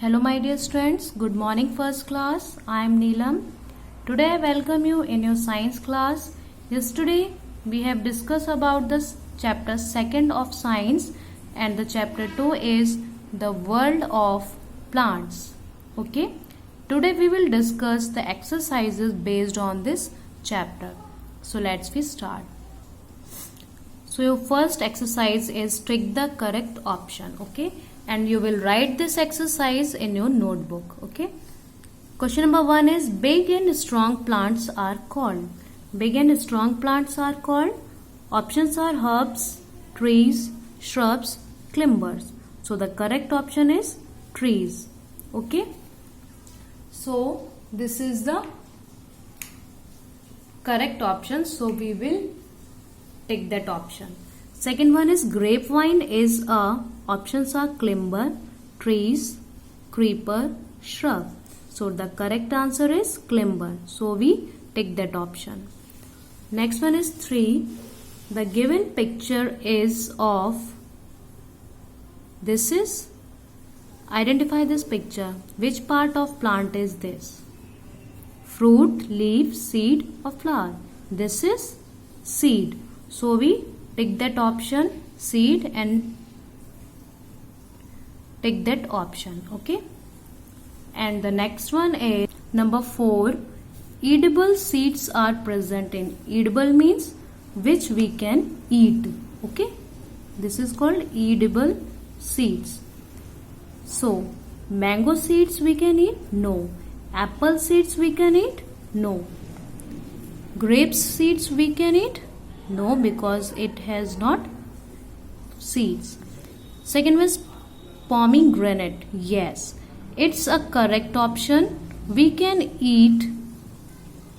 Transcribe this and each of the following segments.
Hello my dear students, good morning first class. I am Neelam. Today I welcome you in your science class. Yesterday we have discussed about the chapter 2nd of science and the chapter 2 is the world of plants. Okay. Today we will discuss the exercises based on this chapter. So let's start. So your first exercise is tick the correct option. Okay. And you will write this exercise in your notebook. Okay. Question number 1 is big and strong plants are called. Big and strong plants are called. Options are herbs, trees, shrubs, climbers. So the correct option is trees. Okay. So this is the correct option. So we will take that option. Second one is grapevine is a, options are climber, trees, creeper, shrub. So the correct answer is climber. So we take that option. Next one is 3. The given picture is of, this is, identify this picture. Which part of plant is this? Fruit, leaf, seed or flower? This is seed. So we take that option, seed, and take that option. Okay. And the next one is number 4. Edible seeds are present in. Edible means which we can eat. Okay. This is called edible seeds. So mango seeds we can eat? No. Apple seeds we can eat? No. Grape seeds we can eat? No, because it has not seeds. Second was pomegranate. Yes, it's a correct option. We can eat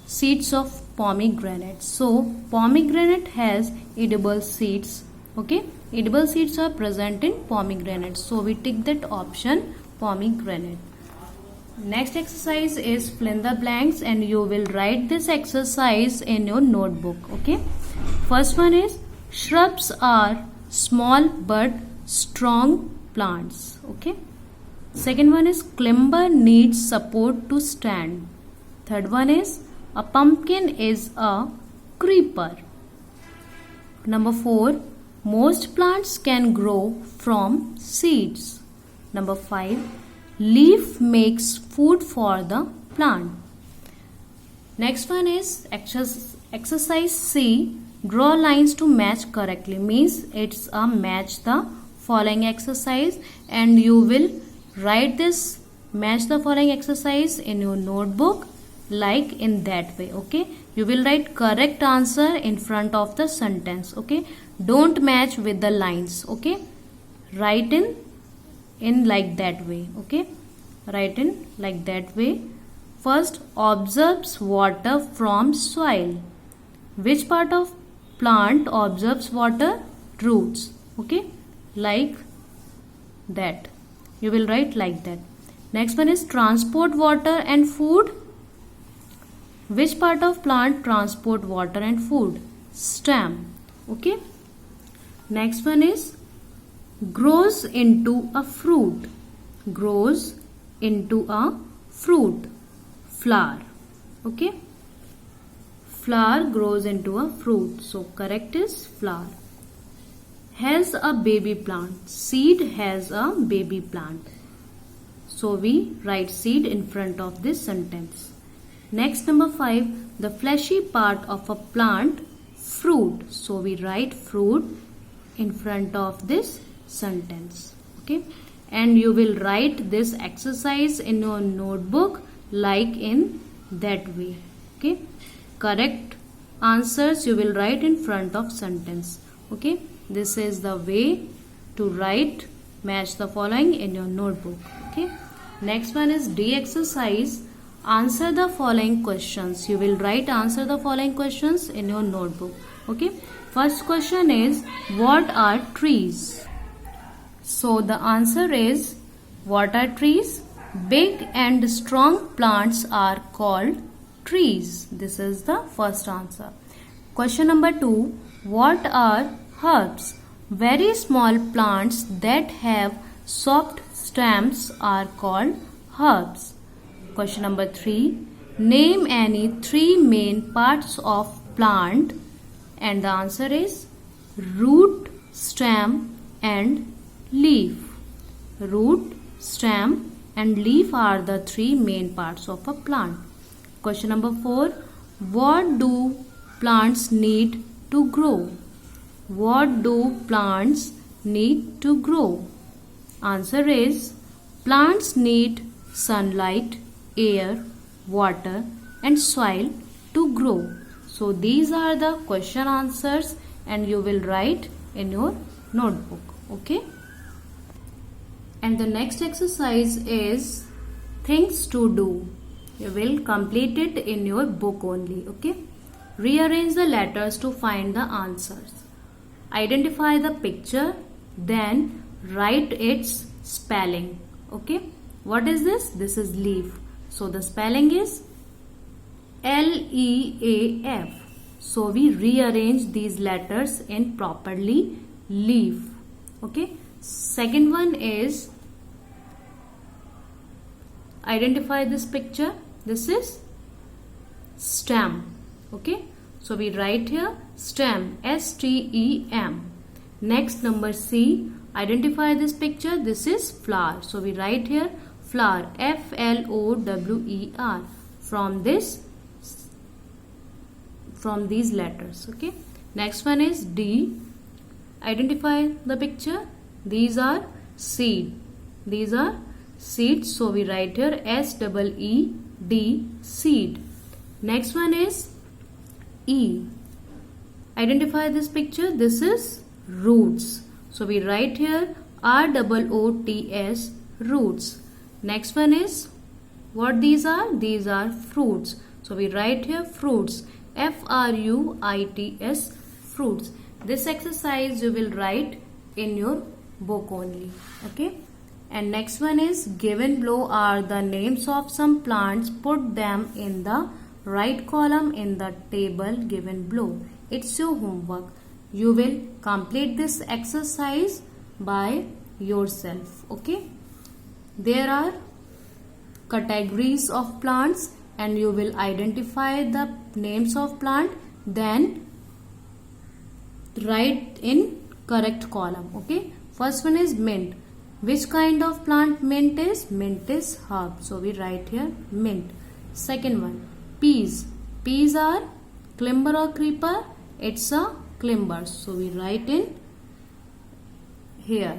seeds of pomegranate. So pomegranate has edible seeds. Okay, edible seeds are present in pomegranate. So we take that option, pomegranate. Next exercise is fill in the blanks and you will write this exercise in your notebook. Okay. First one is shrubs are small but strong plants. Okay. Second one is climber needs support to stand. Third one is a pumpkin is a creeper. Number 4, most plants can grow from seeds. Number 5, leaf makes food for the plant. Next one is exercise C. Draw lines to match correctly. Means it's a match the following exercise and you will write this match the following exercise in your notebook like in that way. Okay. You will write correct answer in front of the sentence. Okay. Don't match with the lines. Okay. Write in like that way. Okay. Write in like that way. First, absorbs water from soil. Which part of plant absorbs water? Roots. Okay, like that. You will write like that. Next one is transport water and food. Which part of plant transport water and food? Stem. Okay. Next one is grows into a fruit. Grows into a fruit. Flower. Okay. Flower grows into a fruit. So correct is flower. Has a baby plant. Seed has a baby plant. So we write seed in front of this sentence. Next number 5. The fleshy part of a plant. Fruit. So we write fruit in front of this sentence. Okay. And you will write this exercise in your notebook like in that way. Okay. Correct answers you will write in front of sentence. Okay. This is the way to write match the following in your notebook. Okay. Next one is D exercise. Answer the following questions. You will write answer the following questions in your notebook. Okay. First question is what are trees? So the answer is what are trees? Big and strong plants are called trees. This is the first answer. Question number 2. What are herbs? Very small plants that have Soft stems are called herbs. Question number 3. Name any 3 main parts of plant, and the answer is root, stem and leaf. Root, stem and leaf are the 3 main parts of a plant. Question number 4. What do plants need to grow? What do plants need to grow? Answer is plants need sunlight, air, water and soil to grow. So these are the question answers and you will write in your notebook. Okay. And the next exercise is things to do. You will complete it in your book only. Okay. Rearrange the letters to find the answers. Identify the picture, then write its spelling. Okay. What is this? This is leaf. So the spelling is L-E-A-F. So we rearrange these letters in properly leaf. Okay. Second one is identify this picture. This is stem. Okay. So we write here stem, S-T-E-M. Next, number C. Identify this picture. This is flower. So we write here flower, F-L-O-W-E-R. From these letters. Okay. Next one is D. Identify the picture. These are seed. These are seeds. So we write here S-E-E-D, seed. Next one is E. Identify this picture. This is roots. So we write here R-O-O-T-S, roots. Next one is what these are? These are fruits. So we write here fruits, F-R-U-I-T-S, fruits. This exercise you will write in your book only. Okay. And next one is given below are the names of some plants. Put them in the right column in the table given below. It's your homework. You will complete this exercise by yourself. Okay. There are categories of plants and you will identify the names of plant, then write in correct column. Okay. First one is mint. Which kind of plant mint is? Mint is herb. So we write here mint. Second one, peas. Peas are climber or creeper? It's a climber. So we write in here.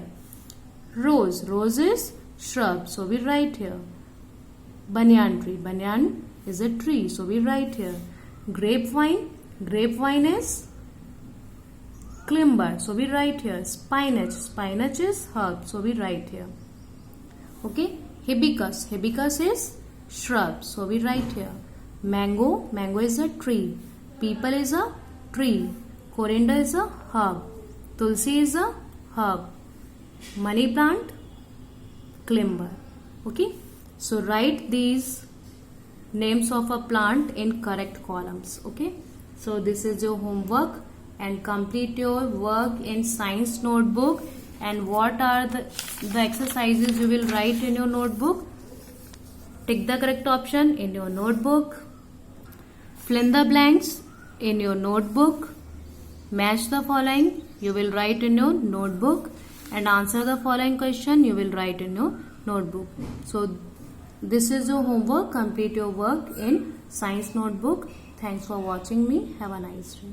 Rose. Rose is shrub. So we write here. Banyan tree. Banyan is a tree. So we write here. Grapevine. Grapevine is climber. So we write here. Spinach. Spinach is herb. So we write here. Okay. Hibiscus. Hibiscus is shrub. So we write here. Mango. Mango is a tree. Peepal is a tree. Coriander is a herb. Tulsi is a herb. Money plant, climber. Okay. So write these names of a plant in correct columns. Okay. So this is your homework and complete your work in science notebook. And what are the exercises you will write in your notebook? Tick the correct option in your notebook. Fill in the blanks in your notebook. Match the following you will write in your notebook. And answer the following question you will write in your notebook. So this is your homework. Complete your work in science notebook. Thanks for watching me. Have a nice day.